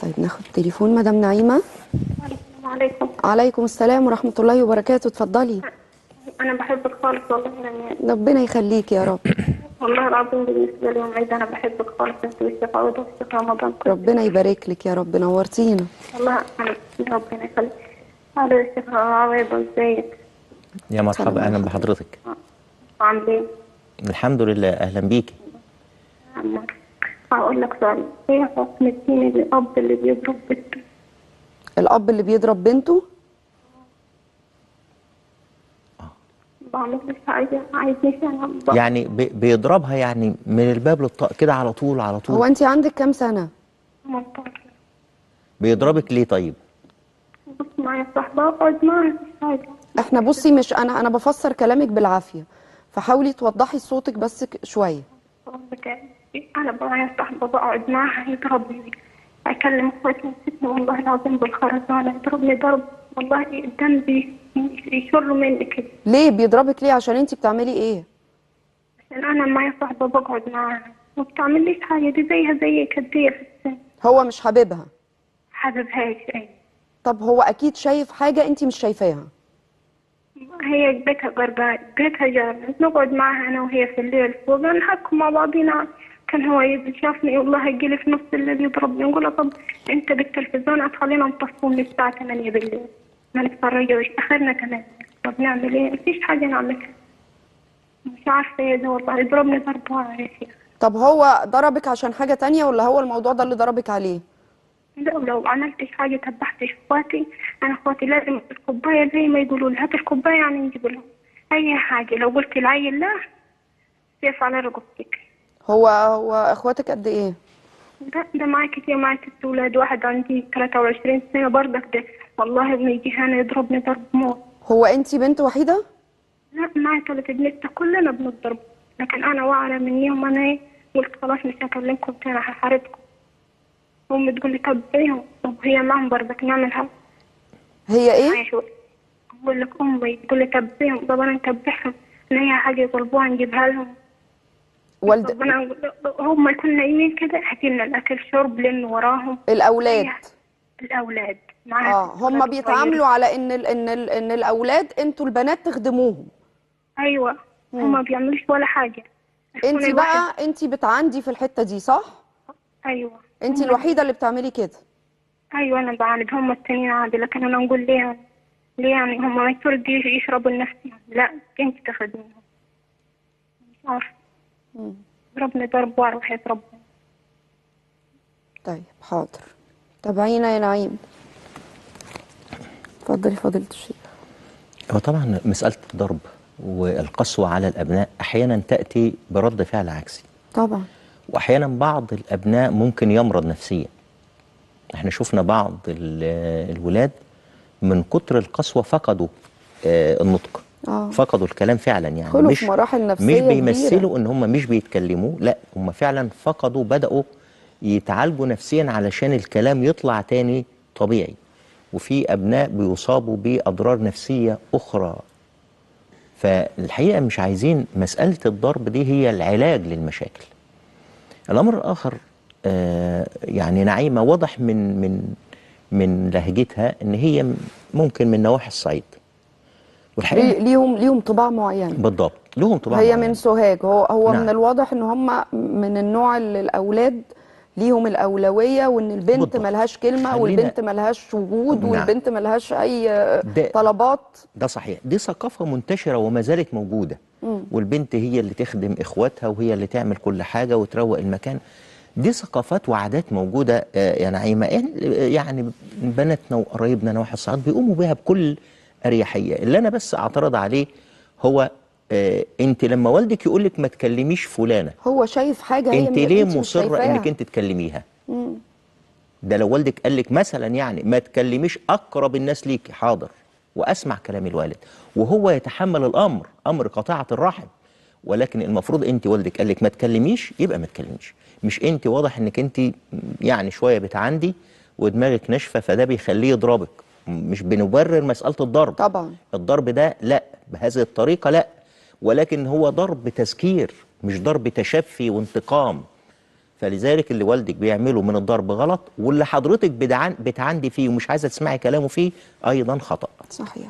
طيب ناخد تليفون مدام نعيمة. السلام عليكم. عليكم السلام ورحمة الله وبركاته، اتفضلي. أنا بحبك خالص والله يعني. ربنا يخليك يا رب. والله العظيم بالنسبة لي يوم عيد أنا بحبك خالص، أنت والشيخ عوض والشيخ رمضان كله. ربنا يبارك لك يا رب، نورتينا. والله أنا ربنا يخليك. هذا الشيخ عوض ازيك؟ يا مرحبا، اهلا بحضرتك. عامل ايه؟ الحمد لله، اهلا بيكي. هقول لك سؤال، ايه حكم الدين الأب اللي بيضرب بنته؟ الأب اللي بيضرب بنته؟ بعمل حاجة عايزني أنا يعني بيضربها يعني من الباب للطاق كده على طول على طول؟ هو أنت عندك كام سنة؟ 18. بيضربك ليه طيب؟ بص معايا صاحبة اقعد معاها مفيش حاجة. احنا بصي، مش أنا بفسر كلامك بالعافية، فحاولي توضحي صوتك بس شوية. أنا معايا صاحبة بقعد معاها يضربني، أكلم إخواتي نسيتني والله العظيم بالخرزانة يضربني ضرب، والله الدم يشر مني كده. ليه بيضربك ليه؟ عشان انت بتعملي ايه؟ عشان أنا معايا صاحبة بقعد معاها ما بتعمليش حاجة، دي زيها زي كدية في السن. هو مش حاببها؟ حبيبهاش أي. طب هو أكيد شايف حاجة انت مش شايفاها. هي بيتها قربان، بيتها جار، نقعد معاها أنا وهي في الليل فوق نحكم مع بعضينا. كان هو شافني والله يجيلي في نص الليل يضربني، نقول له طب أنت بالتلفزيون هتخلينا نطفون للساعة 8 بالليل ما نتفرجوش، آخرنا كمان. طب نعمل إيه؟ مفيش حاجة نعملها. مش عارفة إيه ده والله، يضربني ضربة يا شيخ. طب هو ضربك عشان حاجة تانية ولا هو الموضوع ده اللي ضربك عليه؟ لو عملتش حاجة تبحتش اخواتي، انا اخواتي لازم الكوباية زي ما يقولوا لي هات الكوباية يعني نجيب لهم اي حاجة. لو قلت العيل لا سيف على رقبتك. هو اخواتك قد ايه؟ ده معايا كتير، معايا 6 ولاد، واحد عندي 23 سنة برضك ده والله ابن يجي هنا يضربني ضرب موت. هو انتي بنت وحيدة؟ لا معايا 3 بنات كلنا بنضرب، لكن انا واعرة منيهم. انا ايه قلت خلاص مش هكلمكم تاني هحاربكم. امي تقول لي طب ايه، طب هي معهم برضك نعملها. هي ايه؟ بقول لك امي تقول لي تبيهم، طب انا نتبعهم ان هي حاجه يطلبوها نجيبها لهم. طب انا هم يكونوا نايمين كده هاتي لنا الاكل شرب لان وراهم الاولاد. الاولاد معاها. هم بيتعاملوا على ان الاولاد انتوا البنات تخدموهم. ايوه. هم ما بيعملوش ولا حاجه. انتي بقى انتي بتعاندي في الحته دي صح؟ ايوه. انتي الوحيده اللي بتعملي كده. ايوه انا بعاند، هم التانيين عادي، لكن انا نقول ليه يعني هم ما يفرض يشربوا لنفسهم، لا انت تاخديهم. مش عارفه. ضربني ضرب واروح يضربني. طيب حاضر، تابعينا يا نعيم. اتفضلي فضيلة الشيخ. هو طبعا مسألة الضرب والقسوة على الأبناء أحيانا تأتي برد فعل عكسي طبعا، وأحيانا بعض الأبناء ممكن يمرض نفسيا. احنا شفنا بعض الولاد من كتر القسوة فقدوا النطق، فقدوا الكلام فعلا، يعني مش مراحل نفسية مش بيمثلوا كبيرة. ان هم مش بيتكلموا، لا هم فعلا فقدوا، بدأوا يتعالجوا نفسيا علشان الكلام يطلع تاني طبيعي. وفي أبناء بيصابوا بأضرار نفسية أخرى. فالحقيقة مش عايزين مسألة الضرب دي هي العلاج للمشاكل. الأمر الآخر يعني نعيمة واضح من لهجتها ان هي ممكن من نواحي الصعيد، والحقيقه ليهم طباع معينه. بالضبط، لهم طباع هي معينة. من سوهاج. هو نعم. من الواضح ان هم من النوع اللي الاولاد ليهم الاولويه، وان البنت ملهاش كلمه والبنت ملهاش وجود. نعم. والبنت ملهاش اي طلبات. ده صحيح، دي ثقافه منتشره وما زالت موجوده. والبنت هي اللي تخدم اخواتها وهي اللي تعمل كل حاجه وتروق المكان. دي ثقافات وعادات موجودة يا نعيمة، يعني بناتنا وقرايبنا نواحي الصعيد بيقوموا بها بكل أريحية. اللي أنا بس أعترض عليه هو أنت لما والدك يقولك ما تكلميش فلانة، هو شايف حاجة هي أنت ليه مصرة شايفاها؟ إنك أنت تكلميها؟ ده لو والدك قالك مثلا يعني ما تكلميش أقرب الناس ليك، حاضر وأسمع كلام الوالد وهو يتحمل الأمر، أمر قطيعة الرحم. ولكن المفروض أنت والدك قالك ما تكلميش يبقى ما تكلميش. مش انت واضح انك انت يعني شويه بتعندي ودماغك ناشفه فده بيخليه يضربك. مش بنبرر مساله الضرب طبعا، الضرب ده لا بهذه الطريقه لا، ولكن هو ضرب تذكير مش ضرب تشفي وانتقام. فلذلك اللي والدك بيعمله من الضرب غلط، واللي حضرتك بتعندي فيه ومش عايزه تسمعي كلامه فيه ايضا خطأ. صحيح.